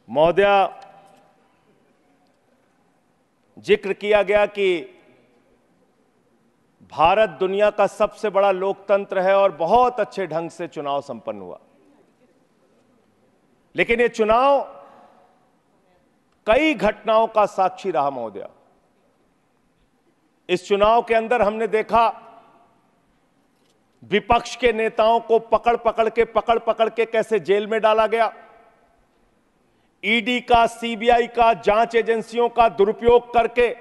महोदया, जिक्र किया गया कि भारत दुनिया का सबसे बड़ा लोकतंत्र है और बहुत अच्छे ढंग से चुनाव संपन्न हुआ। लेकिन ये चुनाव कई घटनाओं का साक्षी रहा महोदया। इस चुनाव के अंदर हमने देखा विपक्ष के नेताओं को पकड़ पकड़ के कैसे जेल में डाला गया। ईडी का, सीबीआई का, जांच एजेंसियों का दुरुपयोग करके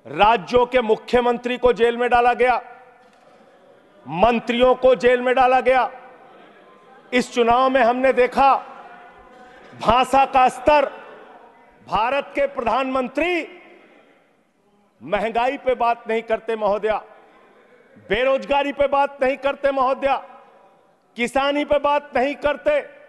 राज्यों के मुख्यमंत्री को जेल में डाला गया, मंत्रियों को जेल में डाला गया। इस चुनाव में हमने देखा भाषा का स्तर। भारत के प्रधानमंत्री महंगाई पे बात नहीं करते महोदया, बेरोजगारी पे बात नहीं करते महोदया, किसानी पे बात नहीं करते।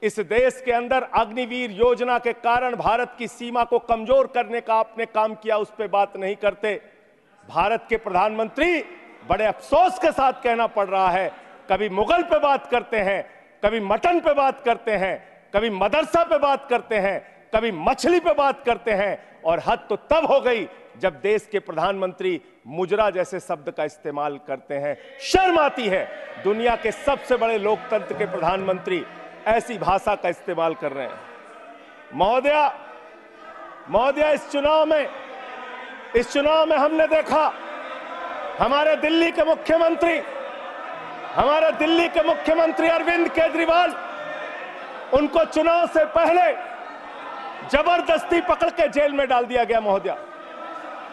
इस देश के अंदर अग्निवीर योजना के कारण भारत की सीमा को कमजोर करने का आपने काम किया, उस पे बात नहीं करते। भारत के प्रधानमंत्री, बड़े अफसोस के साथ कहना पड़ रहा है, कभी मुगल पे बात करते हैं, कभी मटन पे बात करते हैं, कभी मदरसा पे बात करते हैं, कभी मछली पे बात करते हैं। और हद तो तब हो गई जब देश के प्रधानमंत्री मुजरा जैसे शब्द का इस्तेमाल करते हैं। शर्म आती है, दुनिया के सबसे बड़े लोकतंत्र के प्रधानमंत्री ऐसी भाषा का इस्तेमाल कर रहे हैं। महोदया, इस चुनाव में हमने देखा हमारे दिल्ली के मुख्यमंत्री अरविंद केजरीवाल, उनको चुनाव से पहले जबरदस्ती पकड़ के जेल में डाल दिया गया महोदया।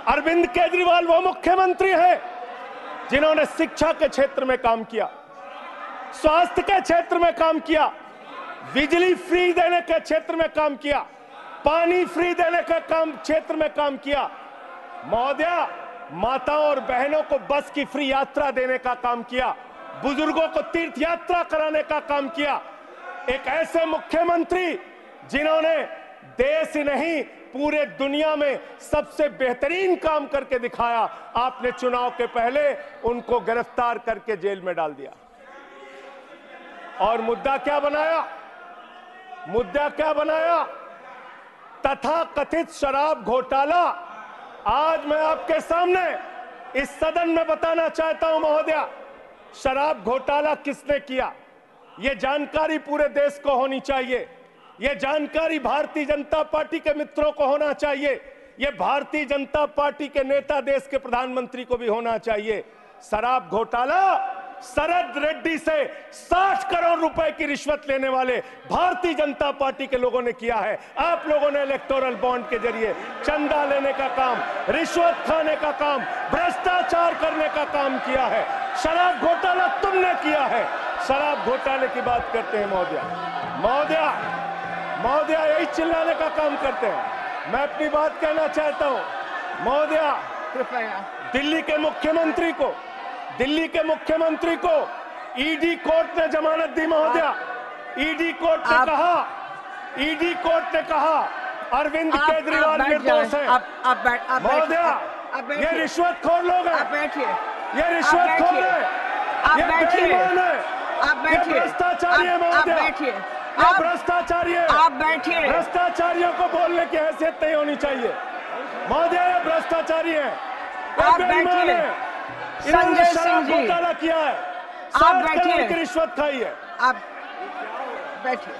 अरविंद केजरीवाल वो मुख्यमंत्री हैं जिन्होंने शिक्षा के क्षेत्र में काम किया, स्वास्थ्य के क्षेत्र में काम किया, बिजली फ्री देने के क्षेत्र में काम किया, पानी फ्री देने के क्षेत्र में काम किया। महोदया, माताओं और बहनों को बस की फ्री यात्रा देने का काम किया, बुजुर्गों को तीर्थ यात्रा कराने का काम किया। एक ऐसे मुख्यमंत्री जिन्होंने देश ही नहीं पूरे दुनिया में सबसे बेहतरीन काम करके दिखाया, आपने चुनाव के पहले उनको गिरफ्तार करके जेल में डाल दिया। और मुद्दा क्या बनाया? तथाकथित शराब घोटाला। आज मैं आपके सामने इस सदन में बताना चाहता हूं महोदया, शराब घोटाला किसने किया, यह जानकारी पूरे देश को होनी चाहिए। यह जानकारी भारतीय जनता पार्टी के मित्रों को होना चाहिए। यह भारतीय जनता पार्टी के नेता, देश के प्रधानमंत्री को भी होना चाहिए। शराब घोटाला शरद रेड्डी से 60 करोड़ रुपए की रिश्वत लेने वाले भारतीय जनता पार्टी के लोगों ने किया है। आप लोगों ने इलेक्टोरल बॉन्ड के जरिए चंदा लेने का काम, रिश्वत खाने का काम, भ्रष्टाचार करने का काम किया है। शराब घोटाला तुमने किया है। शराब घोटाले की बात करते हैं महोदया, यही चिल्लाने का काम करते हैं। मैं अपनी बात कहना चाहता हूं महोदया, दिल्ली के मुख्यमंत्री को ईडी कोर्ट ने जमानत दी महोदया। ईडी कोर्ट ने कहा अरविंद केजरीवाल निर्दोष हैं। महोदया, ये रिश्वतखोर लोग हैं, ये रिश्वतखोर हैं, ये बेईमान हैं, ये भ्रष्टाचारी है महोदया, ये भ्रष्टाचारी है। आप बैठिए। भ्रष्टाचारियों को बोलने की हैसियत नहीं होनी चाहिए महोदया, ये भ्रष्टाचारी है, आप बैठिए। संजय सिंह जी, घोटाला किया है, आप बैठिए, की रिश्वत खाई है। आप बैठिए।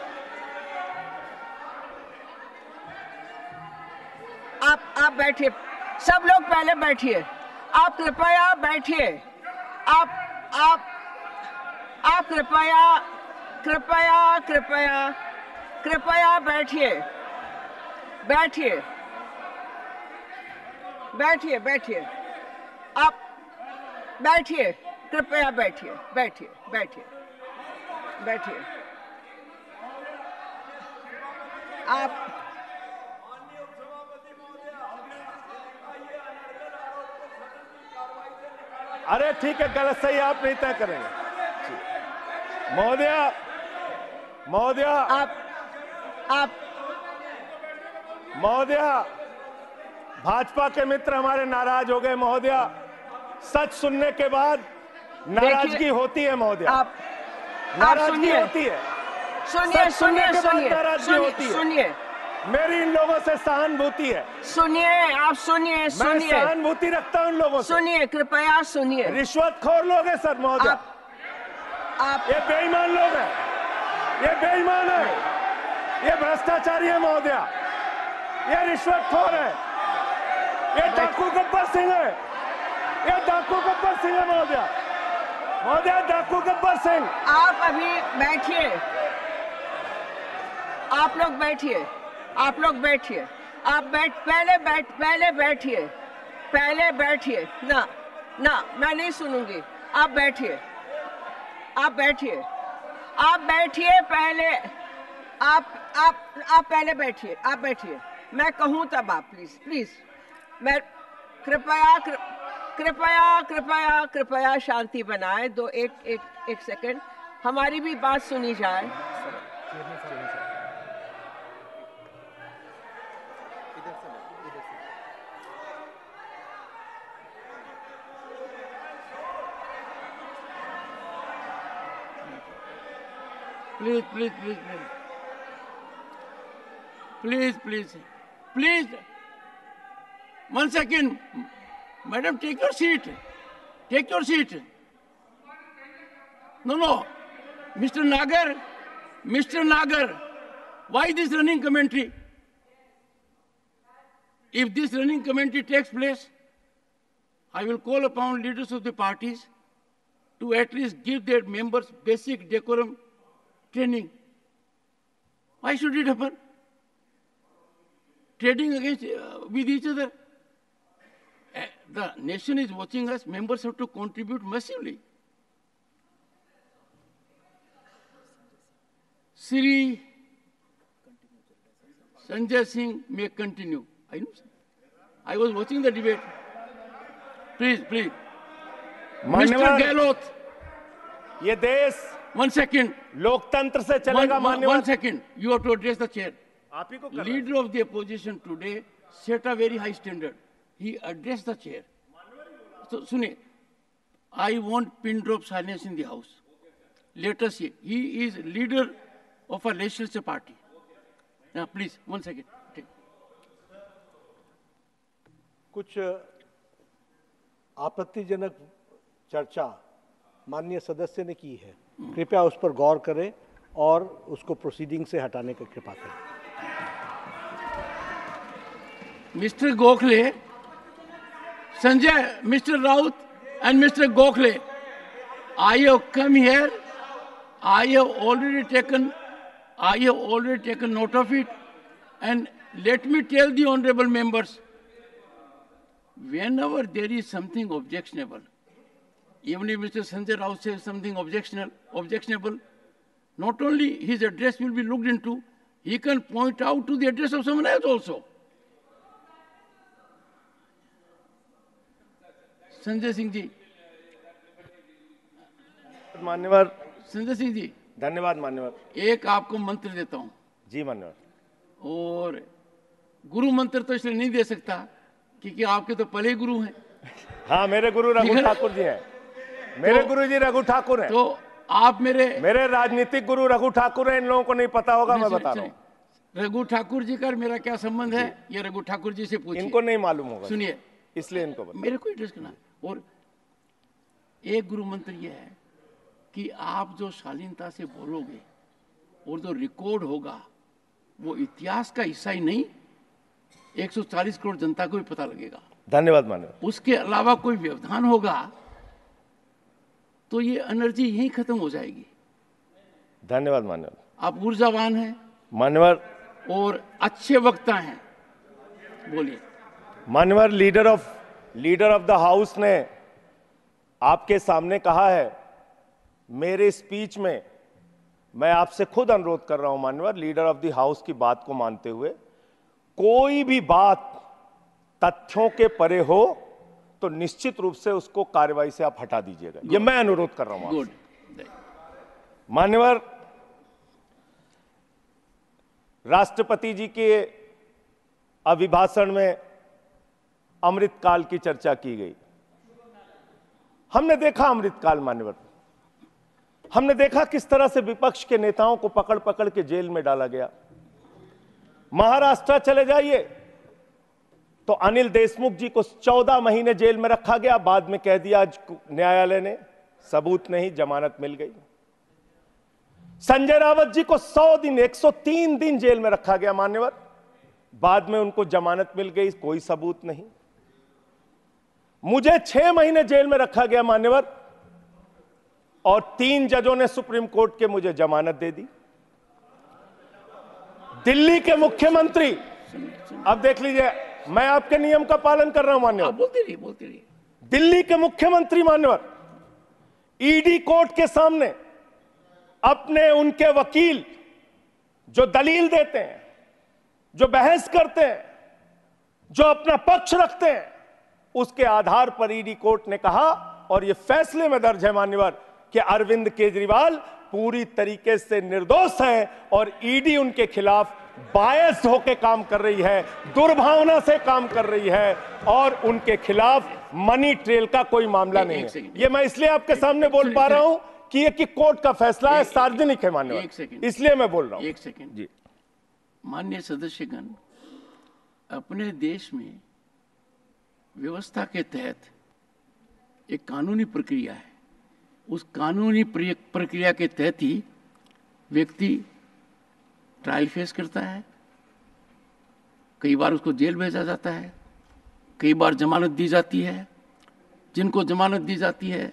आप बैठिए, सब लोग पहले बैठिए। आप कृपया बैठिए। आप कृपया बैठिए। आप बैठिए, कृपया बैठिए। आप अरे ठीक है, गलत सही आप नहीं तय करेंगे महोदया। महोदया, भाजपा के मित्र हमारे नाराज हो गए महोदया। सच सुनने के बाद नाराजगी होती है महोदया, नाराजगी होती है। सुनिए सच सुनने सुनिए के बाद सुनिए नाराजगी होती है। सुनिए मेरी इन लोगों से सहानुभूति है, सुनिए, आप सुनिए मैं सुनिए सहानुभूति रखता हूं इन लोगों से। सुनिए, कृपया सुनिए। रिश्वतखोर लोग हैं सर महोदय, आप ये बेईमान लोग हैं, ये बेईमान है, ये भ्रष्टाचारी है महोदय, ये रिश्वतखोर है, ये डाकू गब्बर सिंह है, ये डाकू गब्बर सिंह है महोदय, महोदय डाकू गब्बर सिंह। आप अभी बैठिए, आप लोग बैठिए, आप लोग बैठिए, आप पहले बैठिए, पहले बैठिए। ना ना, मैं नहीं सुनूंगी, आप बैठिए, आप बैठिए, आप बैठिए पहले, आप पहले बैठिए, आप बैठिए, मैं कहूं तब आप प्लीज प्लीज, मैं कृपया कृपया कृपया कृपया शांति बनाए दो, एक सेकंड, हमारी भी बात सुनी जाए। Please, please, please, please, please, please, please. 1 second, madam, take your seat. Take your seat. No, Mr. Nagar, why this running commentary? If this running commentary takes place, I will call upon leaders of the parties to at least give their members basic decorum training. Why should it happen? Trading against with each other. The nation is watching us. Members have to contribute massively. Sri Sanjay Singh may continue. I know. I was watching the debate. Please. Mr. Gehlot. ये देश 1 second. लोकतंत्र से चलेगा माननीय। 1 second. You have to address the chair. आप ही को करना है। Leader of the opposition today set a very high standard. He addressed the chair. So, Sune, I want pin drop silence in the house. Let us see. He is leader of a legislature party. Now, please, 1 second. Take. कुछ आपत्तिजनक चर्चा माननीय सदस्य ने की है, कृपया उस पर गौर करें और उसको प्रोसीडिंग से हटाने की कृपा करें। Mr. Gokhale, Sanjay, Mr. Raut and Mr. Gokhale, I have come here, I have already taken note of it, and let me tell the honorable members, whenever there is something objectionable, even if Mr. Sanjay Raut says something objectionable, not only his address will be looked into, he can point out to the address of someone else also. Sanjay Singh ji, मान्यवर संजय सिंह जी, धन्यवाद मान्यवर। एक आपको मंत्र देता हूं। जी मान्यवर। और गुरु मंत्र तो इसलिए नहीं दे सकता क्योंकि आपके तो पहले गुरु हैं। हाँ, मेरे गुरु रघु ठाकुर जी हैं। मेरे गुरु जी रघु ठाकुर हैं। तो आप मेरे राजनीतिक गुरु रघु ठाकुर हैं। इन लोगों को नहीं पता होगा, मैं बता रहा हूँ। रघु ठाकुर जी का मेरा क्या संबंध है, ये रघु ठाकुर जी से पूछिए। इनको नहीं मालूम होगा, सुनिए, इसलिए इनको मेरे को एड्रेस करना। और एक गुरु मंत्र यह है कि आप जो शालीनता से बोलोगे और जो रिकॉर्ड होगा वो इतिहास का हिस्सा ही नहीं, 140 करोड़ जनता को भी पता लगेगा। धन्यवाद मान्यवर। उसके अलावा कोई व्यवधान होगा तो ये एनर्जी यहीं खत्म हो जाएगी। धन्यवाद मान्यवर। आप ऊर्जावान हैं मान्यवर और अच्छे वक्ता हैं, बोलिए। मान्यवर, लीडर ऑफ द हाउस ने आपके सामने कहा है, मेरे स्पीच में मैं आपसे खुद अनुरोध कर रहा हूं मान्यवर, लीडर ऑफ द हाउस की बात को मानते हुए, कोई भी बात तथ्यों के परे हो तो निश्चित रूप से उसको कार्यवाही से आप हटा दीजिएगा। ये मैं अनुरोध कर रहा हूं आपसे। मान्यवर, राष्ट्रपति जी के अभिभाषण में अमृतकाल की चर्चा की गई। हमने देखा अमृतकाल मान्यवर, हमने देखा किस तरह से विपक्ष के नेताओं को पकड़ पकड़ के जेल में डाला गया। महाराष्ट्र चले जाइए तो अनिल देशमुख जी को 14 महीने जेल में रखा गया, बाद में कह दिया न्यायालय ने सबूत नहीं, जमानत मिल गई। संजय रावत जी को 100 दिन 103 दिन जेल में रखा गया मान्यवर, बाद में उनको जमानत मिल गई, कोई सबूत नहीं। मुझे 6 महीने जेल में रखा गया मान्यवर, और 3 जजों ने सुप्रीम कोर्ट के मुझे जमानत दे दी। दिल्ली के मुख्यमंत्री, अब देख लीजिए मैं आपके नियम का पालन कर रहा हूं मान्यवर, बोलते रहिए। दिल्ली के मुख्यमंत्री मान्यवर ईडी कोर्ट के सामने अपने उनके वकील जो दलील देते हैं, जो बहस करते हैं, जो अपना पक्ष रखते हैं, उसके आधार पर ईडी कोर्ट ने कहा, और यह फैसले में दर्ज है मान्यवर, कि अरविंद केजरीवाल पूरी तरीके से निर्दोष हैं और ईडी उनके खिलाफ बायस्ड होकर काम कर रही है, दुर्भावना से काम कर रही है, और उनके खिलाफ मनी ट्रेल का कोई मामला नहीं है। ये मैं इसलिए आपके सामने बोल पा रहा हूं कि ये कि कोर्ट का फैसला है, सार्वजनिक है मान्यवर, इसलिए मैं बोल रहा हूं। एक सेकंड जी, माननीय सदस्यगण, अपने देश में व्यवस्था के तहत एक कानूनी प्रक्रिया है, उस कानूनी प्रक्रिया के तहत ही व्यक्ति ट्रायल फेस करता है, कई बार उसको जेल भेजा जाता है, कई बार जमानत दी जाती है। जिनको जमानत दी जाती है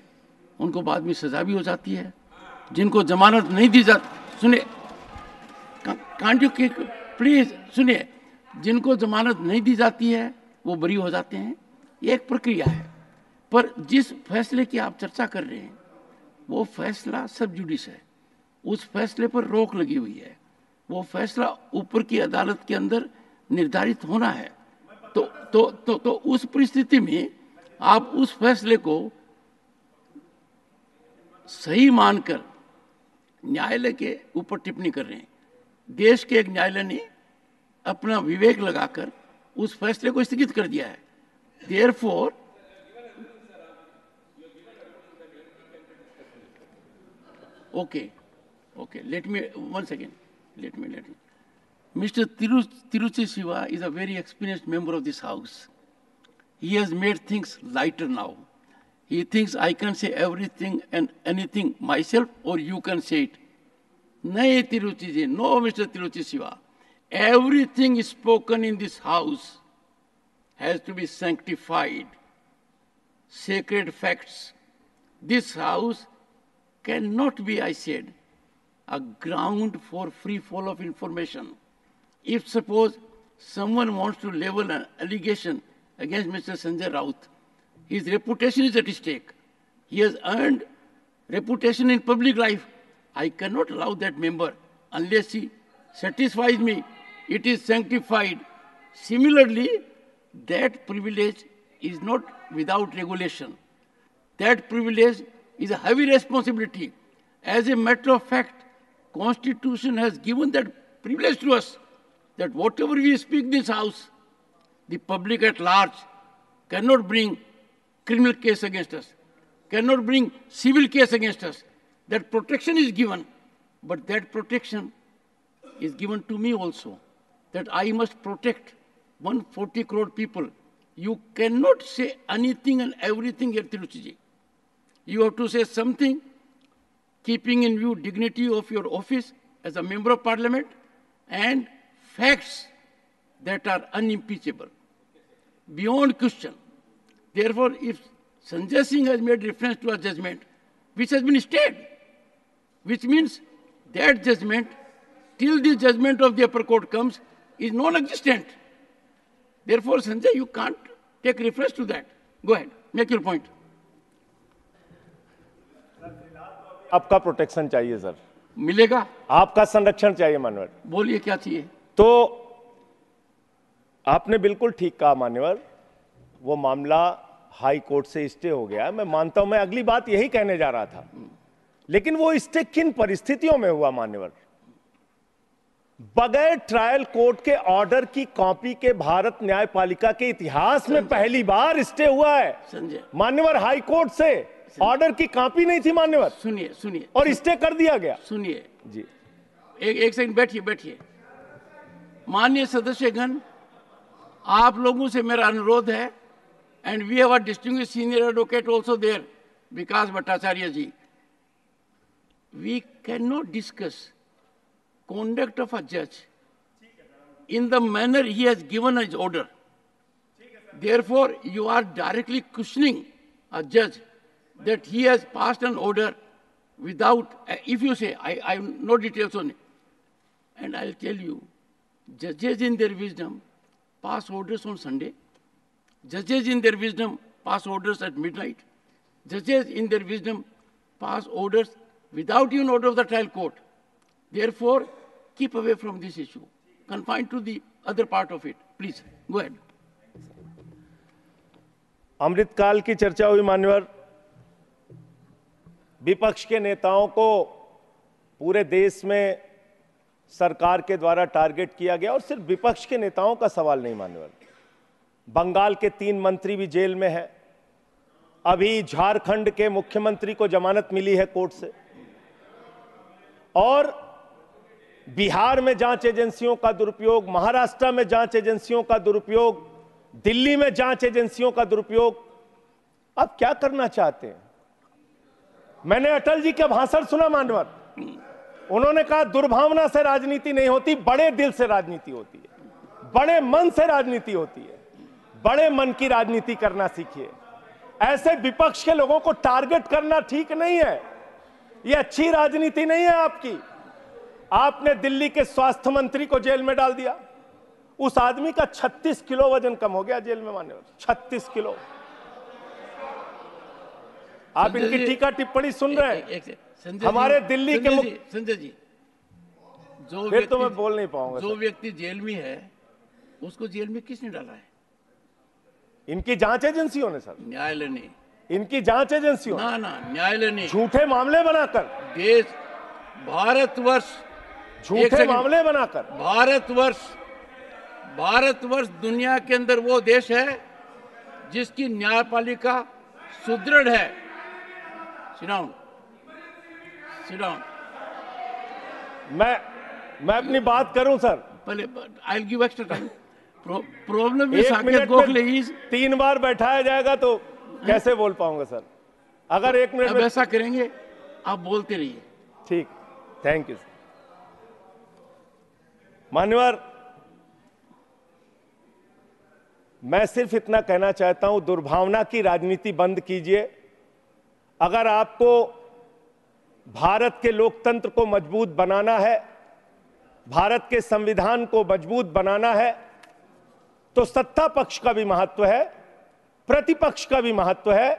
उनको बाद में सजा भी हो जाती है, जिनको जमानत नहीं दी जाती, सुनिए कांट यू प्लीज सुनिए, जिनको जमानत नहीं दी जाती है वो बरी हो जाते हैं। ये एक प्रक्रिया है, पर जिस फैसले की आप चर्चा कर रहे हैं वो फैसला सब जुडिस है, उस फैसले पर रोक लगी हुई है, वो फैसला ऊपर की अदालत के अंदर निर्धारित होना है। तो उस परिस्थिति में आप उस फैसले को सही मानकर न्यायालय के ऊपर टिप्पणी कर रहे हैं। देश के एक न्यायालय ने अपना विवेक लगाकर उस फैसले को स्थगित कर दिया है। Therefore okay, let me one second. Let me. Mr. Tiruchi Siva is a very experienced member of this house. He has made things lighter now. He thinks I can say everything and anything myself, or you can say it. No, Tiruchi ji, no, Mr. Tiruchi Siva. Everything spoken in this house has to be sanctified. Sacred facts. This house cannot be, I said, a ground for free fall of information. If suppose someone wants to level an allegation against Mr. Sanjay Raut, his reputation is at stake. He has earned reputation in public life. I cannot allow that member unless he satisfies me it is sanctified. Similarly, that privilege is not without regulation. That privilege is a heavy responsibility. As a matter of fact, Constitution has given that privilege to us, that whatever we speak in this house, the public at large cannot bring criminal case against us, cannot bring civil case against us. That protection is given, but that protection is given to me also, that I must protect 140 crore people. You cannot say anything and everything here, Tiruchiji. You have to say something, keeping in view dignity of your office as a member of parliament and facts that are unimpeachable, beyond question. Therefore, if Sanjay Singh has made reference to a judgment which has been stayed, which means that judgment, till the judgment of the upper court comes, is non-existent. Therefore, Sanjay, you can't take reference to that. Go ahead, make your point. आपका protection चाहिए sir, मिलेगा, आपका संरक्षण चाहिए मान्यवर। बोलिए क्या चाहिए। तो आपने बिल्कुल ठीक कहा मान्यवर, वो मामला हाई कोर्ट से स्टे हो गया। मैं मानता हूं, मैं अगली बात यही कहने जा रहा था, लेकिन वो स्टे किन परिस्थितियों में हुआ मान्यवर? बगैर ट्रायल कोर्ट के ऑर्डर की कॉपी के भारत न्यायपालिका के इतिहास में पहली बार स्टे हुआ है संजय मान्यवर हाई कोर्ट से। ऑर्डर की कॉपी नहीं थी मान्यवर, सुनिए सुनिए और स्टे कर दिया गया। सुनिए जी एक सेकंड बैठिए बैठिए। माननीय सदस्यगण, आप लोगों से मेरा अनुरोध है, and we have a distinguished senior advocate also there, Vikas Bhattacharya ji, we can not discuss conduct of a judge in the manner he has given his order. Therefore, you are directly questioning a judge that he has passed an order without, if you say, I have no details on it, and I'll tell you, judges in their wisdom pass orders on Sunday, judges in their wisdom pass orders at midnight, judges in their wisdom pass orders without even order of the trial court. Therefore, keep away from this issue. Confine to the other part of it. Please, go ahead. अमृतकाल की चर्चा हुई मान्यवर। विपक्ष के नेताओं को पूरे देश में सरकार के द्वारा टारगेट किया गया, और सिर्फ विपक्ष के नेताओं का सवाल नहीं मान्यवर, बंगाल के 3 मंत्री भी जेल में हैं। अभी झारखंड के मुख्यमंत्री को जमानत मिली है कोर्ट से, और बिहार में जांच एजेंसियों का दुरुपयोग, महाराष्ट्र में जांच एजेंसियों का दुरुपयोग, दिल्ली में जांच एजेंसियों का दुरुपयोग। अब क्या करना चाहते हैं? मैंने अटल जी का भाषण सुना मान्यवर, उन्होंने कहा दुर्भावना से राजनीति नहीं होती, बड़े दिल से राजनीति होती है, बड़े मन से राजनीति होती है, बड़े मन की राजनीति करना सीखिए। ऐसे विपक्ष के लोगों को टारगेट करना ठीक नहीं है, ये अच्छी राजनीति नहीं है आपकी। आपने दिल्ली के स्वास्थ्य मंत्री को जेल में डाल दिया, उस आदमी का 36 किलो वजन कम हो गया जेल में मान्यवर, 36 किलो। आप इनकी टीका टिप्पणी सुन रहे हैं? हमारे दिल्ली के संजय जी, जो फिर तो मैं बोल नहीं पाऊंगा। जो व्यक्ति जेल में है उसको जेल में किसने डाला है? इनकी जांच एजेंसियों ने सर, न्यायालय ने। इनकी जांच एजेंसियों, ना न्यायालय ने झूठे मामले बनाकर, देश भारतवर्ष झूठे मामले बनाकर, भारतवर्ष दुनिया के अंदर वो देश है जिसकी न्यायपालिका सुदृढ़ है। Sit down. मैं अपनी बात करूं सर, पहले I'll give extra time. Problem में साकेत गोखले 3 बार बैठाया जाएगा तो कैसे बोल पाऊंगा सर? अगर 1 मिनट में ऐसा करेंगे, आप बोलते रहिए। ठीक, थैंक यू सर। मान्यवर, मैं सिर्फ इतना कहना चाहता हूं, दुर्भावना की राजनीति बंद कीजिए। अगर आपको भारत के लोकतंत्र को मजबूत बनाना है, भारत के संविधान को मजबूत बनाना है, तो सत्ता पक्ष का भी महत्व है, प्रतिपक्ष का भी महत्व है।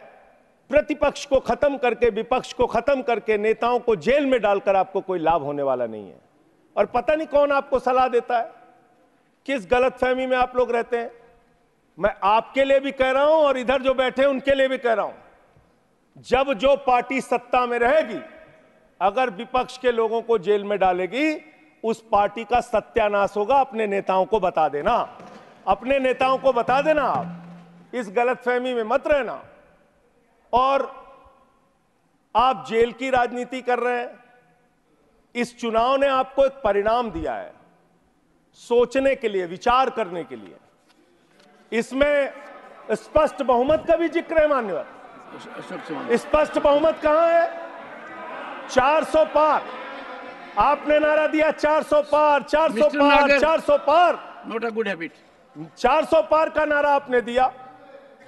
प्रतिपक्ष को खत्म करके, विपक्ष को खत्म करके, नेताओं को जेल में डालकर आपको कोई लाभ होने वाला नहीं है। और पता नहीं कौन आपको सलाह देता है, किस गलतफहमी में आप लोग रहते हैं। मैं आपके लिए भी कह रहा हूं और इधर जो बैठे हैं उनके लिए भी कह रहा हूं, जब जो पार्टी सत्ता में रहेगी, अगर विपक्ष के लोगों को जेल में डालेगी, उस पार्टी का सत्यानाश होगा। अपने नेताओं को बता देना, अपने नेताओं को बता देना, आप इस गलतफहमी में मत रहना। और आप जेल की राजनीति कर रहे हैं। इस चुनाव ने आपको एक परिणाम दिया है, सोचने के लिए, विचार करने के लिए। इसमें स्पष्ट बहुमत का भी जिक्र है मान्यवर। स्पष्ट बहुमत कहां है? 400 पार। आपने नारा दिया 400 पार, 400 पार, 400 पार। Not a good habit. 400 पार का नारा आपने दिया,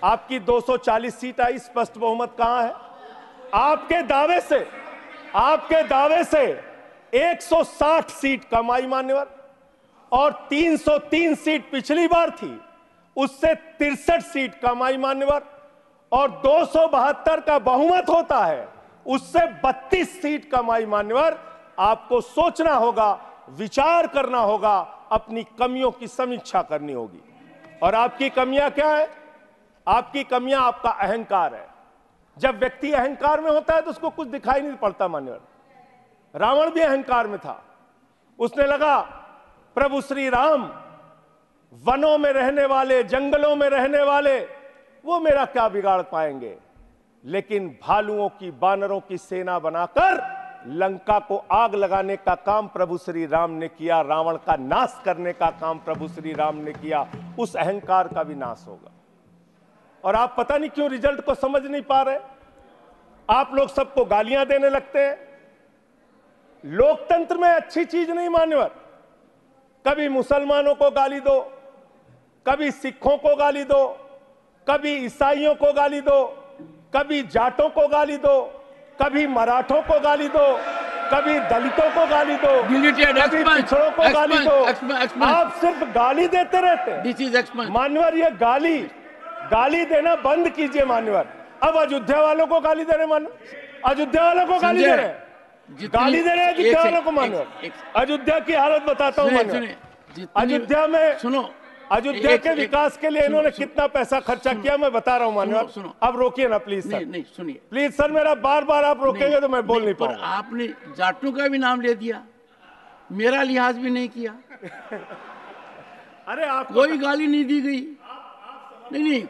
आपकी 240 सीट आई। स्पष्ट बहुमत कहां है? आपके दावे से 160 सीट कम आई मान्यवर, और 303 सीट पिछली बार थी, उससे 63 सीट कम आई मान्यवर, और 272 का बहुमत होता है, उससे 32 सीट कम आई मान्यवर। आपको सोचना होगा, विचार करना होगा, अपनी कमियों की समीक्षा करनी होगी। और आपकी कमियां क्या है? आपकी कमियां आपका अहंकार है। जब व्यक्ति अहंकार में होता है तो उसको कुछ दिखाई नहीं पड़ता मान्यवर। रावण भी अहंकार में था, उसने लगा प्रभु श्री राम वनों में रहने वाले, जंगलों में रहने वाले, वो मेरा क्या बिगाड़ पाएंगे। लेकिन भालुओं की, बानरों की सेना बनाकर लंका को आग लगाने का काम प्रभु श्री राम ने किया, रावण का नाश करने का काम प्रभु श्री राम ने किया। उस अहंकार का भी नाश होगा। और आप पता नहीं क्यों रिजल्ट को समझ नहीं पा रहे। आप लोग सबको गालियां देने लगते हैं। लोकतंत्र में अच्छी चीज नहीं मान्यवर। कभी मुसलमानों को गाली दो, कभी सिखों को गाली दो, कभी ईसाइयों को गाली दो, कभी जाटों को गाली दो, कभी मराठों को गाली दो, कभी दलितों को गाली दो, कभी पिछड़ों को गाली दो। आप सिर्फ गाली देते रहते हैं। मान्यवर, ये गाली देना बंद कीजिए मान्यवर। अब अयोध्या वालों को गाली दे रहे मान्यवर, अयोध्या वालों को गाली दे रहे हैं, गाली दे रहे हैं अयोध्या वालों को मान्यवर। अयोध्या की हालत बताता हूं मान्यवर। अयोध्या में सुनो, अयोध्या के विकास के लिए इन्होंने कितना पैसा खर्चा किया मैं बता रहा हूं मान्यवर। अब रोकिए ना प्लीज सर। नहीं सुनिए प्लीज सर, मेरा बार बार आप रोकेंगे तो मैं बोल नहीं पाऊंगा। आपने जाटों का भी नाम ले दिया, मेरा लिहाज भी नहीं किया। अरे आप कोई गाली नहीं दी गई। नहीं,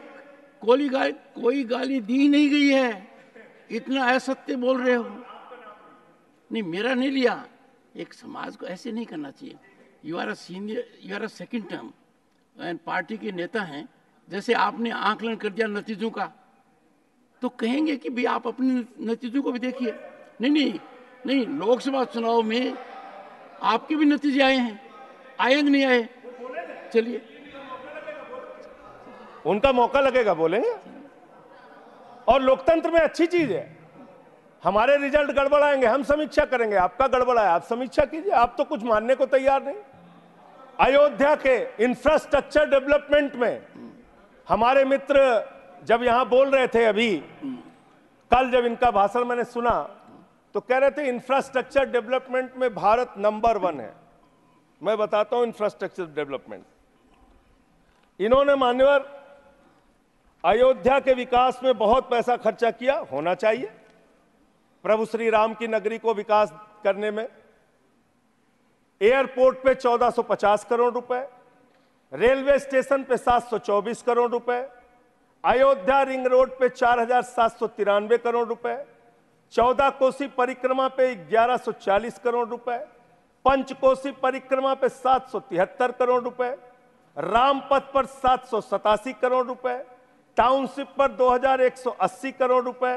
कोई गाली दी नहीं गई है। इतना असत्य बोल रहे हो। नहीं, मेरा नहीं लिया। एक समाज को ऐसे नहीं करना चाहिए। You are a senior, you are a second term and party के नेता हैं। जैसे आपने आकलन कर दिया नतीजों का, तो कहेंगे कि भाई आप अपने नतीजों को भी देखिए। नहीं, लोकसभा चुनाव में आपके भी नतीजे आए हैं, आए नहीं आए। चलिए, उनका मौका लगेगा, बोलेंगे। और लोकतंत्र में अच्छी चीज है। हमारे रिजल्ट गड़बड़ाएंगे, हम समीक्षा करेंगे। आपका गड़बड़ा है, आप समीक्षा कीजिए। आप तो कुछ मानने को तैयार नहीं। अयोध्या के इंफ्रास्ट्रक्चर डेवलपमेंट में हमारे मित्र जब यहां बोल रहे थे, अभी कल जब इनका भाषण मैंने सुना तो कह रहे थे इंफ्रास्ट्रक्चर डेवलपमेंट में भारत नंबर 1 है। मैं बताता हूं इंफ्रास्ट्रक्चर डेवलपमेंट। इन्होंने मान्यवर अयोध्या के विकास में बहुत पैसा खर्चा किया, होना चाहिए। प्रभु श्री राम की नगरी को विकास करने में एयरपोर्ट पे 1450 करोड़ रुपए, रेलवे स्टेशन पे 724 करोड़ रुपए, अयोध्या रिंग रोड पे 4793 करोड़ रुपए, 14 कोसी परिक्रमा पे 1140 करोड़ रुपए, पंचकोसी परिक्रमा पे 773 करोड़ रुपए, रामपथ पर 787 करोड़ रुपए, टाउनशिप पर 2180 करोड़ रुपए,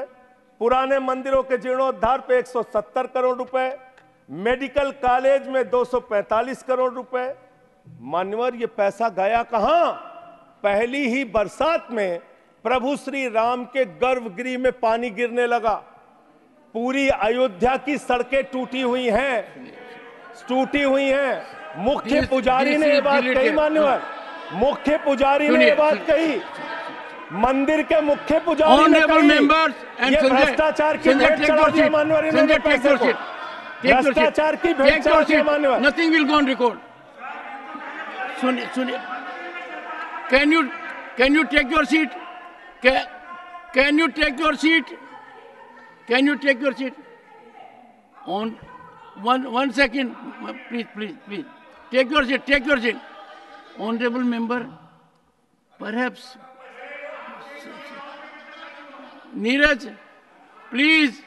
पुराने मंदिरों के जीर्णोद्धार पे 170 करोड़ रुपए, मेडिकल कॉलेज में 245 करोड़ रुपए। मान्यवर, ये पैसा गया कहां? पहली ही बरसात में प्रभु श्री राम के गर्भगृह में पानी गिरने लगा। पूरी अयोध्या की सड़कें टूटी हुई हैं। मुख्य पुजारी ने ये बात कही मान्यवर, मुख्य पुजारी ने ये बात कही, मंदिर के मुख्य पुजारी ने कही। ये भ्रष्टाचार की भेंट चढ़ा दिया मान्यवर इन्होंने पैसे को। भ्रष्टाचार की भेंट चढ़ा दिया मान्यवर। Nothing will go on record. सुनिए, can you take your seat? Can you take your seat? Can you take your seat? On one second, please. Take your seat. Honorable member, perhaps. Neeraj, please.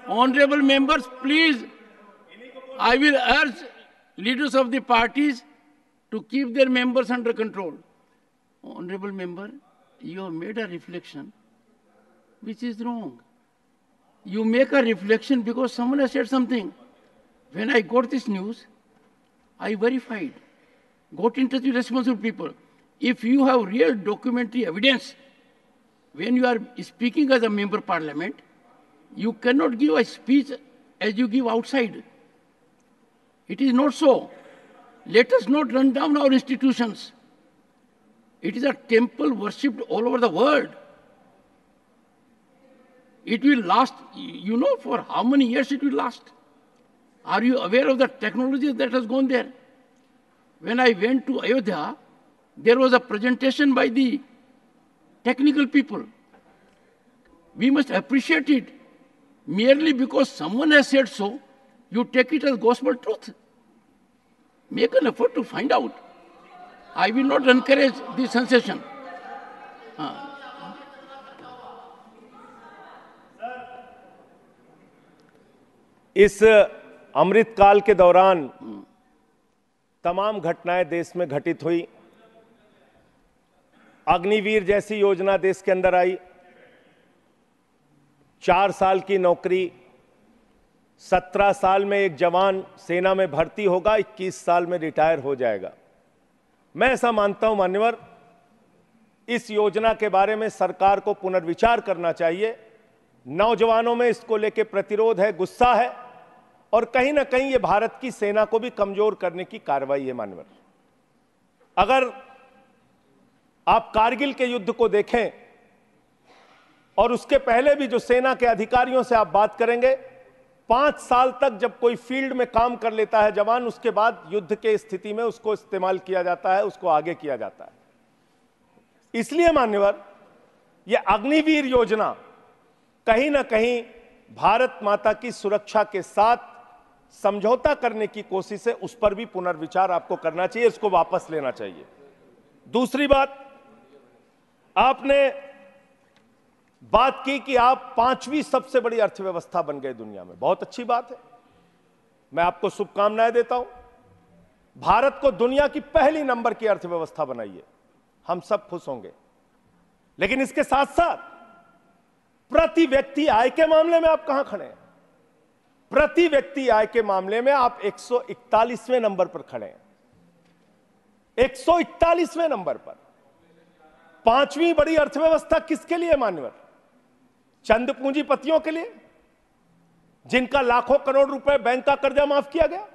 Honorable members, please. I will urge leaders of the parties to keep their members under control. Honorable member, you have made a reflection which is wrong. You make a reflection because someone has said something. When I got this news, I verified, got in touch with responsible people. If you have real documentary evidence, when you are speaking as a member of parliament, you cannot give a speech as you give outside. It is not so. Let us not run down our institutions. It is a temple worshipped all over the world. It will last, you know, for how many years it will last? Are you aware of the technology that has gone there? When I went to Ayodhya, there was a presentation by the technical people. We must appreciate it. Merely because someone has said so, you take it as gospel truth. Make an effort to find out. I will not encourage the sensation. इस अमृत काल के दौरान तमाम घटनाएं देश में घटित हुई। अग्निवीर जैसी योजना देश के अंदर आई, 4 साल की नौकरी, 17 साल में एक जवान सेना में भर्ती होगा, 21 साल में रिटायर हो जाएगा। मैं ऐसा मानता हूं मान्यवर, इस योजना के बारे में सरकार को पुनर्विचार करना चाहिए। नौजवानों में इसको लेकर प्रतिरोध है, गुस्सा है, और कहीं ना कहीं ये भारत की सेना को भी कमजोर करने की कार्रवाई है मान्यवर। अगर आप कारगिल के युद्ध को देखें और उसके पहले भी जो सेना के अधिकारियों से आप बात करेंगे, 5 साल तक जब कोई फील्ड में काम कर लेता है जवान, उसके बाद युद्ध के स्थिति में उसको इस्तेमाल किया जाता है, उसको आगे किया जाता है। इसलिए मान्यवर, यह अग्निवीर योजना कहीं ना कहीं भारत माता की सुरक्षा के साथ समझौता करने की कोशिश है। उस पर भी पुनर्विचार आपको करना चाहिए, इसको वापस लेना चाहिए। दूसरी बात, आपने बात की कि आप 5वीं सबसे बड़ी अर्थव्यवस्था बन गए दुनिया में। बहुत अच्छी बात है, मैं आपको शुभकामनाएं देता हूं। भारत को दुनिया की पहली नंबर की अर्थव्यवस्था बनाइए, हम सब खुश होंगे। लेकिन इसके साथ साथ प्रति व्यक्ति आय के मामले में आप कहां खड़े हैं? प्रति व्यक्ति आय के मामले में आप 141वें नंबर पर खड़े हैं, 141वें नंबर पर। 5वीं बड़ी अर्थव्यवस्था किसके लिए मान्यवर? चंद पूंजीपतियों के लिए, जिनका लाखों करोड़ रुपए बैंक का कर्जा माफ किया गया।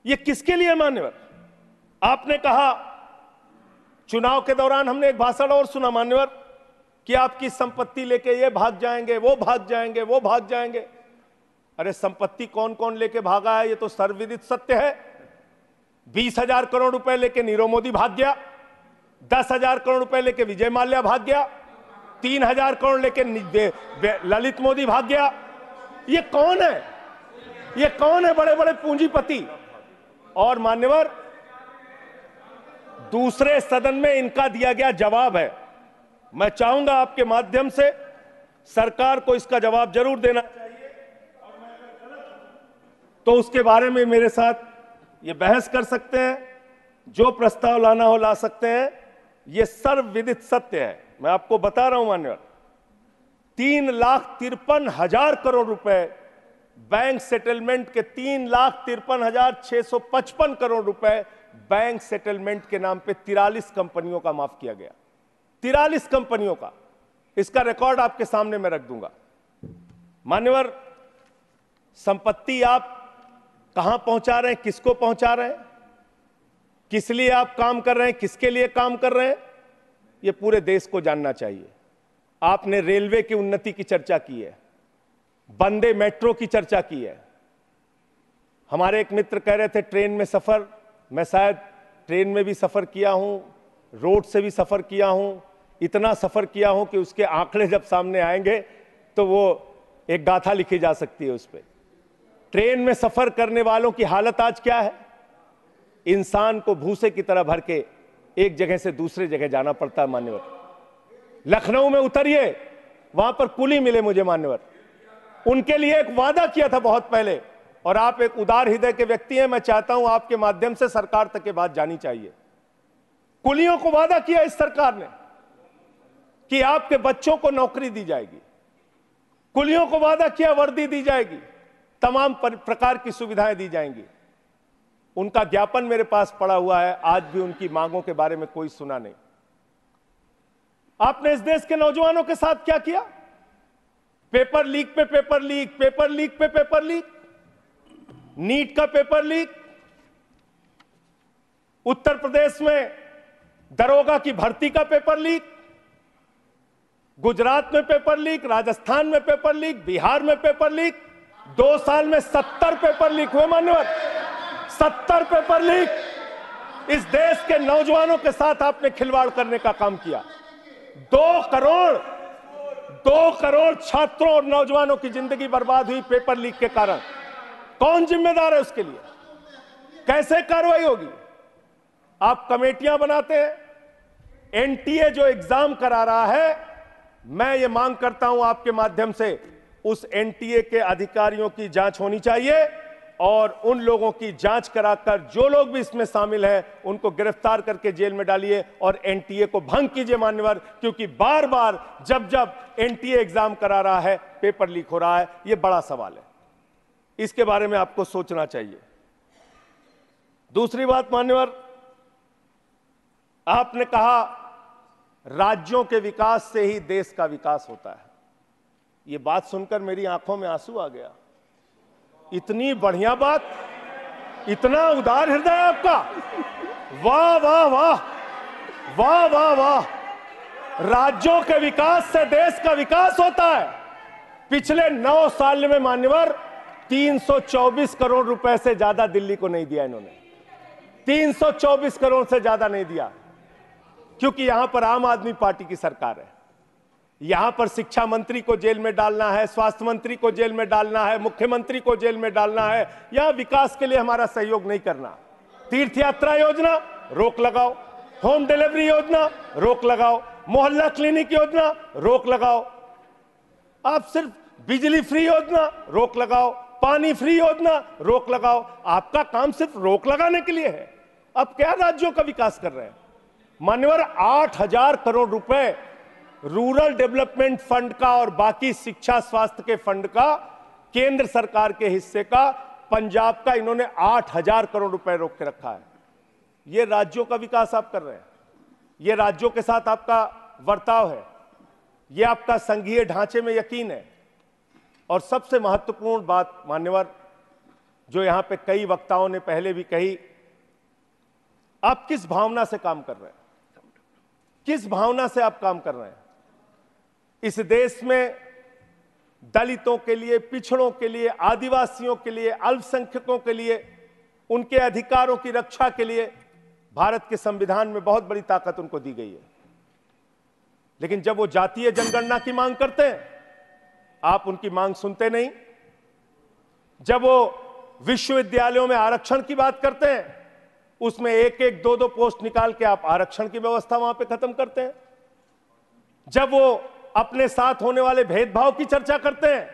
यह किसके लिए मान्यवर? आपने कहा, चुनाव के दौरान हमने एक भाषण और सुना मान्यवर, कि आपकी संपत्ति लेके ये भाग जाएंगे, वो भाग जाएंगे, वो भाग जाएंगे। अरे संपत्ति कौन कौन लेके भागा है, ये तो सर्वविदित सत्य है। 20,000 करोड़ रुपए लेके नीरव मोदी भाग गया, 10,000 करोड़ रुपए लेके विजय माल्या भाग गया, 3,000 करोड़ लेके ललित मोदी भाग गया। ये कौन है? ये कौन है बड़े बड़े पूंजीपति? और मान्यवर, दूसरे सदन में इनका दिया गया जवाब है। मैं चाहूंगा आपके माध्यम से सरकार को इसका जवाब जरूर देना चाहिए, और मैं अगर गलत हूं तो उसके बारे में मेरे साथ ये बहस कर सकते हैं, जो प्रस्ताव लाना हो ला सकते हैं। ये सर्वविदित सत्य है, मैं आपको बता रहा हूं मान्यवर। 3,53,000 करोड़ रुपए बैंक सेटलमेंट के, 3,53,655 करोड़ रुपए बैंक सेटलमेंट के नाम पे 43 कंपनियों का माफ किया गया। 43 कंपनियों का, इसका रिकॉर्ड आपके सामने मैं रख दूंगा। मान्यवर, संपत्ति आप कहां पहुंचा रहे हैं, किसको पहुंचा रहे हैं, किस लिए आप काम कर रहे हैं, किसके लिए काम कर रहे हैं, यह पूरे देश को जानना चाहिए। आपने रेलवे की उन्नति की चर्चा की है, वंदे मेट्रो की चर्चा की है। हमारे एक मित्र कह रहे थे ट्रेन में सफर, मैं शायद ट्रेन में भी सफर किया हूं, रोड से भी सफर किया हूं, इतना सफर किया हूं कि उसके आंकड़े जब सामने आएंगे तो वो एक गाथा लिखी जा सकती है उस पर। ट्रेन में सफर करने वालों की हालत आज क्या है? इंसान को भूसे की तरह भर के एक जगह से दूसरे जगह जाना पड़ता है मान्यवर। लखनऊ में उतरिए, वहां पर कुली मिले मुझे मान्यवर, उनके लिए एक वादा किया था बहुत पहले, और आप एक उदार हृदय के व्यक्ति हैं, मैं चाहता हूं आपके माध्यम से सरकार तक ये बात जानी चाहिए। कुलियों को वादा किया इस सरकार ने कि आपके बच्चों को नौकरी दी जाएगी, कुलियों को वादा किया वर्दी दी जाएगी, तमाम प्रकार की सुविधाएं दी जाएंगी। उनका ज्ञापन मेरे पास पड़ा हुआ है, आज भी उनकी मांगों के बारे में कोई सुना नहीं। आपने इस देश के नौजवानों के साथ क्या किया? पेपर लीक पे पेपर लीक, पेपर लीक पे पेपर लीक, नीट का पेपर लीक, उत्तर प्रदेश में दरोगा की भर्ती का पेपर लीक, गुजरात में पेपर लीक, राजस्थान में पेपर लीक, बिहार में पेपर लीक। 2 साल में 70 पेपर लीक हुए मान्यवर, 70 पेपर लीक। इस देश के नौजवानों के साथ आपने खिलवाड़ करने का काम किया। 2 करोड़ छात्रों और नौजवानों की जिंदगी बर्बाद हुई पेपर लीक के कारण। कौन जिम्मेदार है उसके लिए? कैसे कार्रवाई होगी? आप कमेटियां बनाते हैं, एनटीए जो एग्जाम करा रहा है, मैं ये मांग करता हूं आपके माध्यम से उस एनटीए के अधिकारियों की जांच होनी चाहिए और उन लोगों की जांच कराकर जो लोग भी इसमें शामिल हैं उनको गिरफ्तार करके जेल में डालिए और एनटीए को भंग कीजिए मान्यवर, क्योंकि बार बार जब जब एनटीए एग्जाम करा रहा है पेपर लीक हो रहा है। यह बड़ा सवाल है, इसके बारे में आपको सोचना चाहिए। दूसरी बात मान्यवर, आपने कहा राज्यों के विकास से ही देश का विकास होता है। यह बात सुनकर मेरी आंखों में आंसू आ गया। इतनी बढ़िया बात, इतना उदार हृदय आपका, वाह वाह वाह वाह वाह वाह। राज्यों के विकास से देश का विकास होता है। पिछले 9 साल में मान्यवर 324 करोड़ रुपए से ज्यादा दिल्ली को नहीं दिया इन्होंने, 324 करोड़ से ज्यादा नहीं दिया, क्योंकि यहां पर आम आदमी पार्टी की सरकार है। यहां पर शिक्षा मंत्री को जेल में डालना है, स्वास्थ्य मंत्री को जेल में डालना है, मुख्यमंत्री को जेल में डालना है, यहां विकास के लिए हमारा सहयोग नहीं करना। तीर्थ यात्रा योजना रोक लगाओ, होम डिलीवरी योजना रोक लगाओ, मोहल्ला क्लिनिक योजना रोक लगाओ, आप सिर्फ बिजली फ्री योजना रोक लगाओ, पानी फ्री योजना रोक लगाओ। आपका काम सिर्फ रोक लगाने के लिए है। अब क्या राज्यों का विकास कर रहे हैं मान्यवर? 8,000 करोड़ रुपए रूरल डेवलपमेंट फंड का और बाकी शिक्षा स्वास्थ्य के फंड का, केंद्र सरकार के हिस्से का, पंजाब का, इन्होंने 8,000 करोड़ रुपए रोक के रखा है। यह राज्यों का विकास आप कर रहे हैं, यह राज्यों के साथ आपका वर्ताव है, यह आपका संघीय ढांचे में यकीन है। और सबसे महत्वपूर्ण बात मान्यवर, जो यहां पे कई वक्ताओं ने पहले भी कही, आप किस भावना से काम कर रहे हैं, किस भावना से आप काम कर रहे हैं? इस देश में दलितों के लिए, पिछड़ों के लिए, आदिवासियों के लिए, अल्पसंख्यकों के लिए, उनके अधिकारों की रक्षा के लिए भारत के संविधान में बहुत बड़ी ताकत उनको दी गई है। लेकिन जब वो जातीय जनगणना की मांग करते हैं, आप उनकी मांग सुनते नहीं। जब वो विश्वविद्यालयों में आरक्षण की बात करते हैं, उसमें 1-1, 2-2 पोस्ट निकाल के आप आरक्षण की व्यवस्था वहां पे खत्म करते हैं। जब वो अपने साथ होने वाले भेदभाव की चर्चा करते हैं,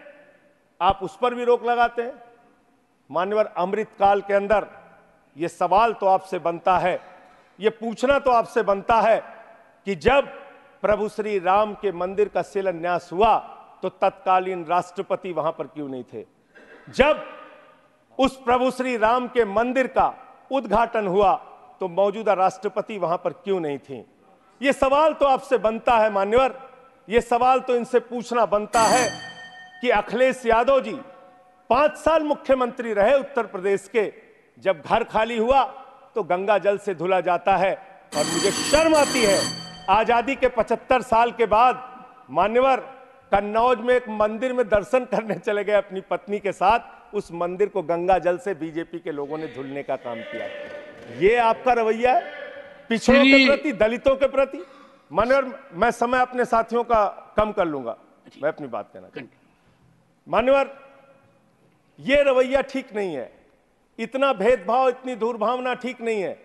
आप उस पर भी रोक लगाते हैं। मान्यवर, अमृतकाल के अंदर यह सवाल तो आपसे बनता है, यह पूछना तो आपसे बनता है कि जब प्रभु श्री राम के मंदिर का शिलान्यास हुआ तो तत्कालीन राष्ट्रपति वहां पर क्यों नहीं थे? जब उस प्रभु श्री राम के मंदिर का उद्घाटन हुआ तो मौजूदा राष्ट्रपति वहां पर क्यों नहीं थी? यह सवाल तो आपसे बनता है मान्यवर, यह सवाल तो इनसे पूछना बनता है कि अखिलेश यादव जी 5 साल मुख्यमंत्री रहे उत्तर प्रदेश के, जब घर खाली हुआ तो गंगा जल से धुला जाता है। और मुझे शर्म आती है, आजादी के 75 साल के बाद मान्यवर कन्नौज में एक मंदिर में दर्शन करने चले गए अपनी पत्नी के साथ, उस मंदिर को गंगा जल से बीजेपी के लोगों ने धुलने का काम किया। ये आपका रवैया है पिछड़ों के प्रति, दलितों के प्रति? मान्यवर, मैं समय अपने साथियों का कम कर लूंगा, मैं अपनी बात कहना चाहता हूं। मान्यवर, ये रवैया ठीक नहीं है, इतना भेदभाव, इतनी दुर्भावना ठीक नहीं है।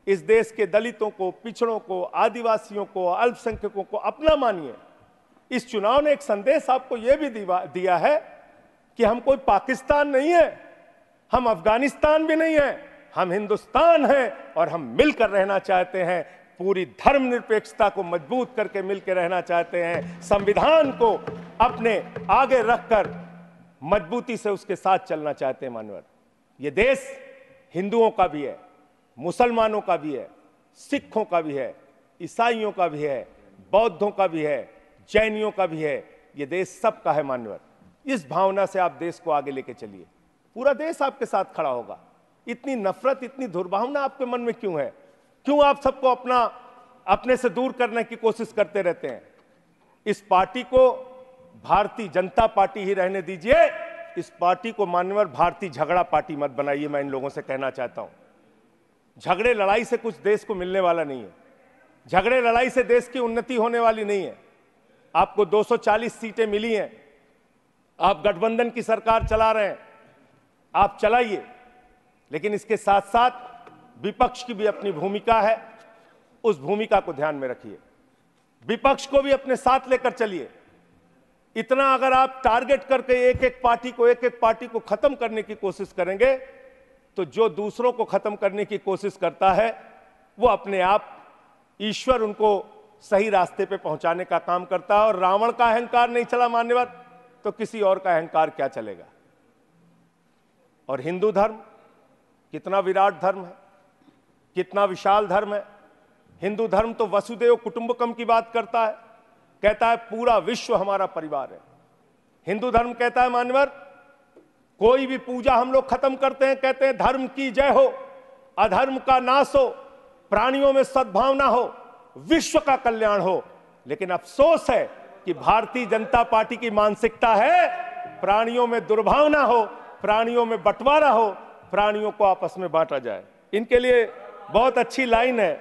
इस देश के दलितों को, पिछड़ों को, आदिवासियों को, अल्पसंख्यकों को अपना मानिए। इस चुनाव ने एक संदेश आपको यह भी दिया है कि हम कोई पाकिस्तान नहीं है, हम अफगानिस्तान भी नहीं है, हम हिंदुस्तान हैं और हम मिलकर रहना चाहते हैं। पूरी धर्मनिरपेक्षता को मजबूत करके मिलकर रहना चाहते हैं। संविधान को अपने आगे रखकर मजबूती से उसके साथ चलना चाहते हैं। मानवर, ये देश हिंदुओं का भी है, मुसलमानों का भी है, सिखों का भी है, ईसाइयों का भी है, बौद्धों का भी है, जैनियों का भी है। ये देश सबका है मान्यवर। इस भावना से आप देश को आगे लेके चलिए, पूरा देश आपके साथ खड़ा होगा। इतनी नफरत, इतनी दुर्भावना आपके मन में क्यों है? क्यों आप सबको अपने से दूर करने की कोशिश करते रहते हैं? इस पार्टी को भारतीय जनता पार्टी ही रहने दीजिए। इस पार्टी को मान्यवर भारतीय झगड़ा पार्टी मत बनाइए। मैं इन लोगों से कहना चाहता हूं, झगड़े लड़ाई से कुछ देश को मिलने वाला नहीं है। झगड़े लड़ाई से देश की उन्नति होने वाली नहीं है। आपको 240 सीटें मिली हैं, आप गठबंधन की सरकार चला रहे हैं, आप चलाइए, लेकिन इसके साथ साथ विपक्ष की भी अपनी भूमिका है, उस भूमिका को ध्यान में रखिए। विपक्ष को भी अपने साथ लेकर चलिए। इतना अगर आप टारगेट करके एक एक पार्टी को खत्म करने की कोशिश करेंगे तो जो दूसरों को खत्म करने की कोशिश करता है वो अपने आप ईश्वर उनको सही रास्ते पे पहुंचाने का काम करता है। और रावण का अहंकार नहीं चला मान्यवर तो किसी और का अहंकार क्या चलेगा। और हिंदू धर्म कितना विराट धर्म है, कितना विशाल धर्म है। हिंदू धर्म तो वसुदेव कुटुंबकम की बात करता है, कहता है पूरा विश्व हमारा परिवार है। हिंदू धर्म कहता है मान्यवर कोई भी पूजा हम लोग खत्म करते हैं, कहते हैं धर्म की जय हो, अधर्म का नाश हो, प्राणियों में सद्भावना हो, विश्व का कल्याण हो। लेकिन अफसोस है कि भारतीय जनता पार्टी की मानसिकता है प्राणियों में दुर्भावना हो, प्राणियों में बंटवारा हो, प्राणियों को आपस में बांटा जाए। इनके लिए बहुत अच्छी लाइन है,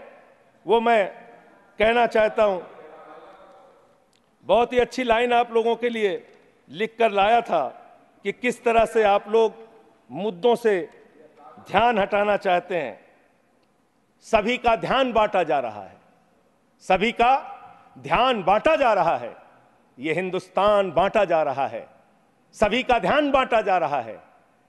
वो मैं कहना चाहता हूं। बहुत ही अच्छी लाइन आप लोगों के लिए लिख कर लाया था कि किस तरह से आप लोग मुद्दों से ध्यान हटाना चाहते हैं। सभी का ध्यान बांटा जा रहा है, सभी का ध्यान बांटा जा रहा है, यह हिंदुस्तान बांटा जा रहा है, सभी का ध्यान बांटा जा रहा है,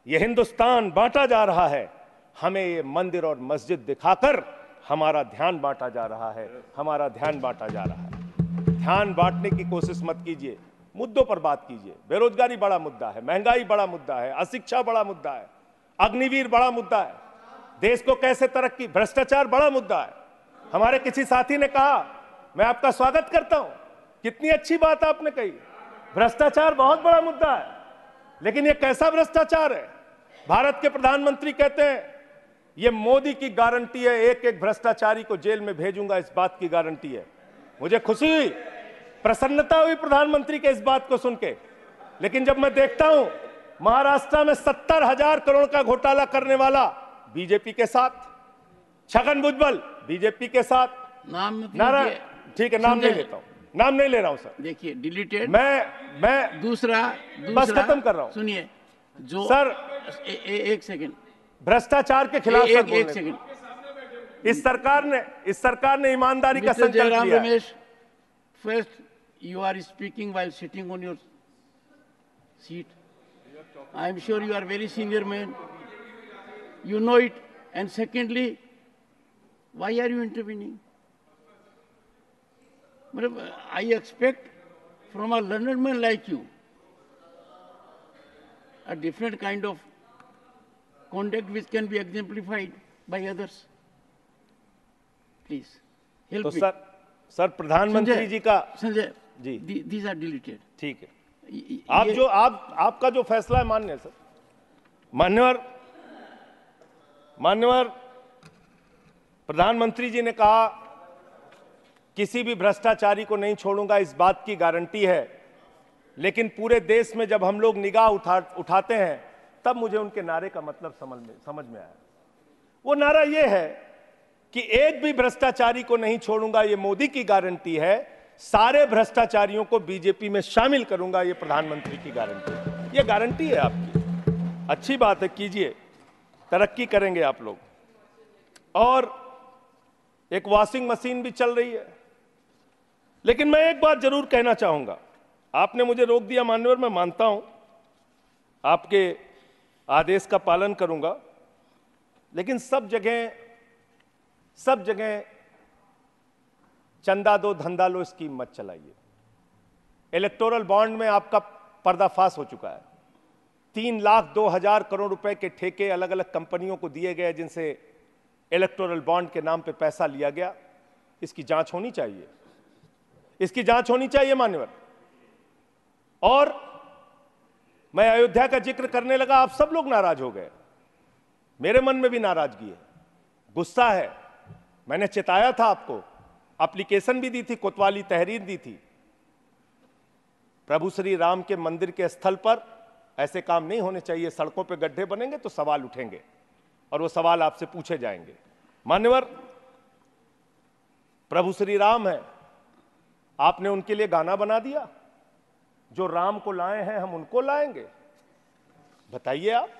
यह हिंदुस्तान बांटा जा रहा है। हमें ये मंदिर और मस्जिद दिखाकर हमारा ध्यान बांटा जा रहा है, हमारा ध्यान बांटा जा रहा है। ध्यान बांटने की कोशिश मत कीजिए, मुद्दों पर बात कीजिए। बेरोजगारी बड़ा मुद्दा है, महंगाई बड़ा मुद्दा है, अशिक्षा बड़ा मुद्दा है, अग्निवीर बड़ा मुद्दा है, देश को कैसे तरक्की, भ्रष्टाचार बड़ा मुद्दा है। हमारे किसी साथी ने कहा, मैं आपका स्वागत करता हूं, कितनी अच्छी बात आपने कही, भ्रष्टाचार बहुत बड़ा मुद्दा है। लेकिन यह कैसा भ्रष्टाचार है? भारत के प्रधानमंत्री कहते हैं यह मोदी की गारंटी है, एक एक भ्रष्टाचारी को जेल में भेजूंगा, इस बात की गारंटी है। मुझे खुशी हुई, प्रसन्नता हुई प्रधानमंत्री के इस बात को सुन के। लेकिन जब मैं देखता हूं महाराष्ट्र में 70,000 करोड़ का घोटाला करने वाला बीजेपी के साथ, छगन भुजबल बीजेपी के साथ, नाम नारायण, ठीक है नाम नहीं लेता हूं, नाम नहीं ले रहा हूं सर। देखिए डिलीटेड। मैं दूसरा बस खत्म कर रहा हूं। सुनिए जो सर एक सेकंड, भ्रष्टाचार के खिलाफ एक सेकंड। इस सरकार ने ईमानदारी का संकल्प जयराम लिया है। Ramesh, first you are speaking while sitting on your seat. I am sure you are very senior man. You know it. And secondly, why are you intervening? I expect from a learned man like you a different kind of conduct which can be exemplified by others. Please help तो me. Sir प्रधानमंत्री जी का Sanjay ji these are deleted. ठीक है। आपका जो फैसला है मान्य है सर। मान्यवर प्रधानमंत्री जी ने कहा किसी भी भ्रष्टाचारी को नहीं छोड़ूंगा, इस बात की गारंटी है। लेकिन पूरे देश में जब हम लोग निगाह उठाते हैं तब मुझे उनके नारे का मतलब समझ में आया। वो नारा ये है कि एक भी भ्रष्टाचारी को नहीं छोड़ूंगा, ये मोदी की गारंटी है, सारे भ्रष्टाचारियों को बीजेपी में शामिल करूंगा, ये प्रधानमंत्री की गारंटी है। ये गारंटी है आपकी। अच्छी बात है, कीजिए, तरक्की करेंगे आप लोग। और एक वॉशिंग मशीन भी चल रही है। लेकिन मैं एक बात जरूर कहना चाहूंगा, आपने मुझे रोक दिया मान्यवर, मैं मानता हूं आपके आदेश का पालन करूंगा। लेकिन सब जगह चंदा दो धंधा लो स्कीम मत चलाइए। इलेक्टोरल बॉन्ड में आपका पर्दाफाश हो चुका है। 3,02,000 करोड़ रुपए के ठेके अलग अलग कंपनियों को दिए गए, जिनसे इलेक्टोरल बॉन्ड के नाम पे पैसा लिया गया। इसकी जांच होनी चाहिए, इसकी जांच होनी चाहिए मान्यवर। और मैं अयोध्या का जिक्र करने लगा, आप सब लोग नाराज हो गए। मेरे मन में भी नाराजगी है, गुस्सा है। मैंने चेताया था आपको, एप्लीकेशन भी दी थी, कोतवाली तहरीर दी थी। प्रभु श्री राम के मंदिर के स्थल पर ऐसे काम नहीं होने चाहिए। सड़कों पे गड्ढे बनेंगे तो सवाल उठेंगे और वो सवाल आपसे पूछे जाएंगे। मान्यवर, प्रभु श्री राम है, आपने उनके लिए गाना बना दिया, जो राम को लाए हैं हम उनको लाएंगे। बताइए आप,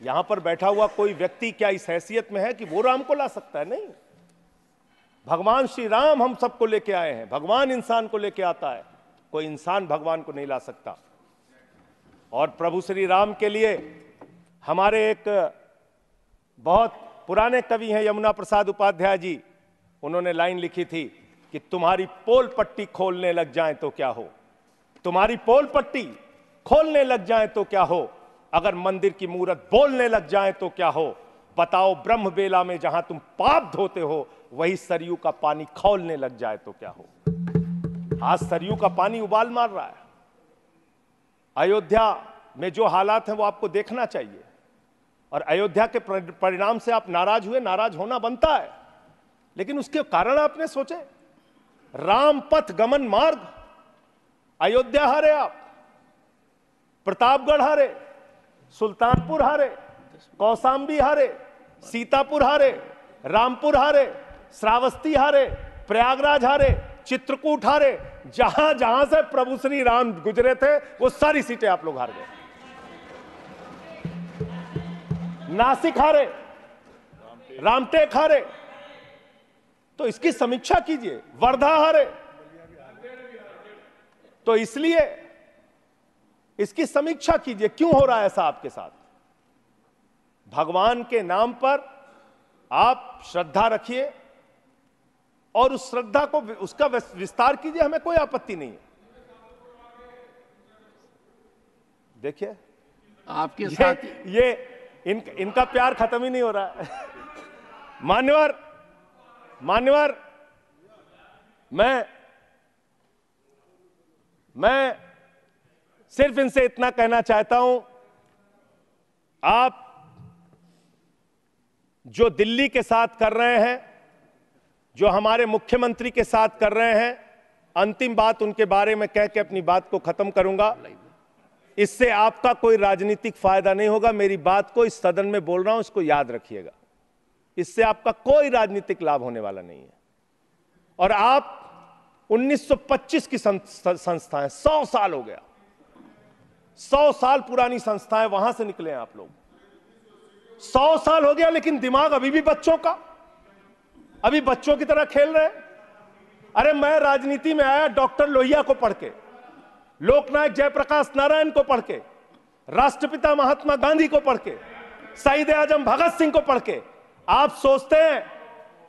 यहां पर बैठा हुआ कोई व्यक्ति क्या इस हैसियत में है कि वो राम को ला सकता है? नहीं। भगवान श्री राम हम सबको लेके आए हैं, भगवान इंसान को लेके आता है। कोई इंसान भगवान को नहीं ला सकता। और प्रभु श्री राम के लिए हमारे एक बहुत पुराने कवि हैं यमुना प्रसाद उपाध्याय जी, उन्होंने लाइन लिखी थी कि तुम्हारी पोल पट्टी खोलने लग जाए तो क्या हो, तुम्हारी पोल पट्टी खोलने लग जाए तो क्या हो, अगर मंदिर की मूरत बोलने लग जाए तो क्या हो, बताओ ब्रह्म बेला में जहां तुम पाप धोते हो वही सरयू का पानी खौलने लग जाए तो क्या हो। आज सरयू का पानी उबाल मार रहा है। अयोध्या में जो हालात हैं वो आपको देखना चाहिए, और अयोध्या के परिणाम से आप नाराज हुए, नाराज होना बनता है, लेकिन उसके कारण आपने सोचे। राम पथ गमन मार्ग, अयोध्या हारे आप, प्रतापगढ़ हारे, सुल्तानपुर हारे, कौशाम्बी हारे, सीतापुर हारे, रामपुर हारे, श्रावस्ती हारे, प्रयागराज हारे, चित्रकूट हारे, जहां जहां से प्रभु श्री राम गुजरे थे वो सारी सीटें आप लोग हार गए। नासिक हारे, रामटेक हारे, तो इसकी समीक्षा कीजिए। वर्धा हारे, तो इसलिए इसकी समीक्षा कीजिए, क्यों हो रहा है ऐसा आपके साथ। भगवान के नाम पर आप श्रद्धा रखिए और उस श्रद्धा को, उसका विस्तार कीजिए, हमें कोई आपत्ति नहीं है। देखिए आपके साथ ये इनका प्यार खत्म ही नहीं हो रहा है। मान्यवर, मैं सिर्फ इनसे इतना कहना चाहता हूं, आप जो दिल्ली के साथ कर रहे हैं, जो हमारे मुख्यमंत्री के साथ कर रहे हैं, अंतिम बात उनके बारे में कह के अपनी बात को खत्म करूंगा। इससे आपका कोई राजनीतिक फायदा नहीं होगा। मेरी बात को इस सदन में बोल रहा हूं, इसको याद रखिएगा। इससे आपका कोई राजनीतिक लाभ होने वाला नहीं है। और आप 1925 की संस्थाएं, 100 साल हो गया, 100 साल पुरानी संस्थाएं, वहां से निकले हैं आप लोग। 100 साल हो गया, लेकिन दिमाग अभी भी बच्चों का, अभी बच्चों की तरह खेल रहे हैं। अरे मैं राजनीति में आया डॉक्टर लोहिया को पढ़ के, लोकनायक जयप्रकाश नारायण को पढ़ के, राष्ट्रपिता महात्मा गांधी को पढ़ के, शहीद आजम भगत सिंह को पढ़ के। आप सोचते हैं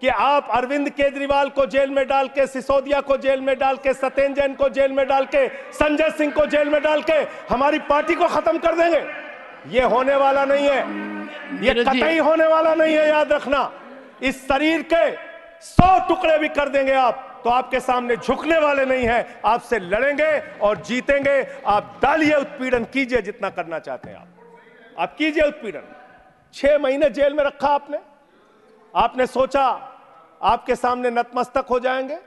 कि आप अरविंद केजरीवाल को जेल में डाल के, सिसोदिया को जेल में डाल के, सत्येंद्र जैन को जेल में डाल के, संजय सिंह को जेल में डाल के हमारी पार्टी को खत्म कर देंगे? ये होने वाला नहीं है, ये कतई होने वाला नहीं है, याद रखना। इस शरीर के 100 टुकड़े भी कर देंगे आप, तो आपके सामने झुकने वाले नहीं हैं, आपसे लड़ेंगे और जीतेंगे। आप डालिए, उत्पीड़न कीजिए, जितना करना चाहते हैं आप कीजिए उत्पीड़न। 6 महीने जेल में रखा आपने सोचा आपके सामने नतमस्तक हो जाएंगे?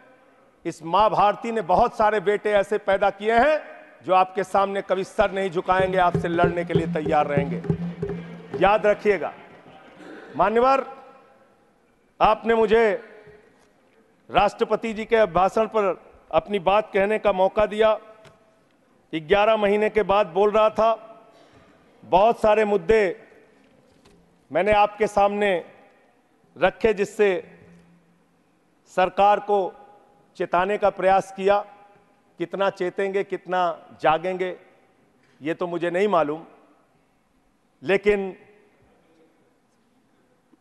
इस मां भारती ने बहुत सारे बेटे ऐसे पैदा किए हैं जो आपके सामने कभी सर नहीं झुकाएंगे, आपसे लड़ने के लिए तैयार रहेंगे, याद रखिएगा। मान्यवर, आपने मुझे राष्ट्रपति जी के भाषण पर अपनी बात कहने का मौका दिया। 11 महीने के बाद बोल रहा था, बहुत सारे मुद्दे मैंने आपके सामने रखे जिससे सरकार को चेताने का प्रयास किया। कितना चेतेंगे, कितना जागेंगे, ये तो मुझे नहीं मालूम, लेकिन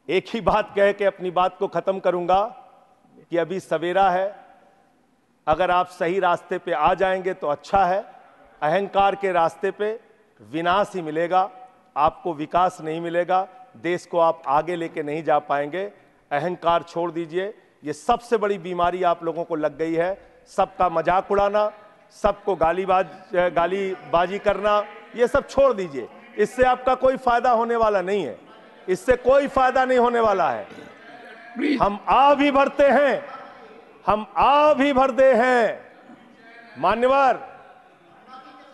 एक ही बात कह के अपनी बात को खत्म करूंगा कि अभी सवेरा है। अगर आप सही रास्ते पे आ जाएंगे तो अच्छा है। अहंकार के रास्ते पे विनाश ही मिलेगा, आपको विकास नहीं मिलेगा, देश को आप आगे लेके नहीं जा पाएंगे। अहंकार छोड़ दीजिए, ये सबसे बड़ी बीमारी आप लोगों को लग गई है। सबका मजाक उड़ाना, सबको गालीबाजी करना, ये सब छोड़ दीजिए। इससे आपका कोई फायदा होने वाला नहीं है, इससे कोई फायदा नहीं होने वाला है। हम आ भी भरते हैं, हम आ भी भरते हैं मान्यवर,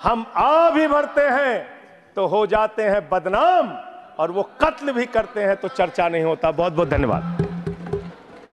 हम आ भी भरते हैं तो हो जाते हैं बदनाम, और वो कत्ल भी करते हैं तो चर्चा नहीं होता। बहुत बहुत धन्यवाद।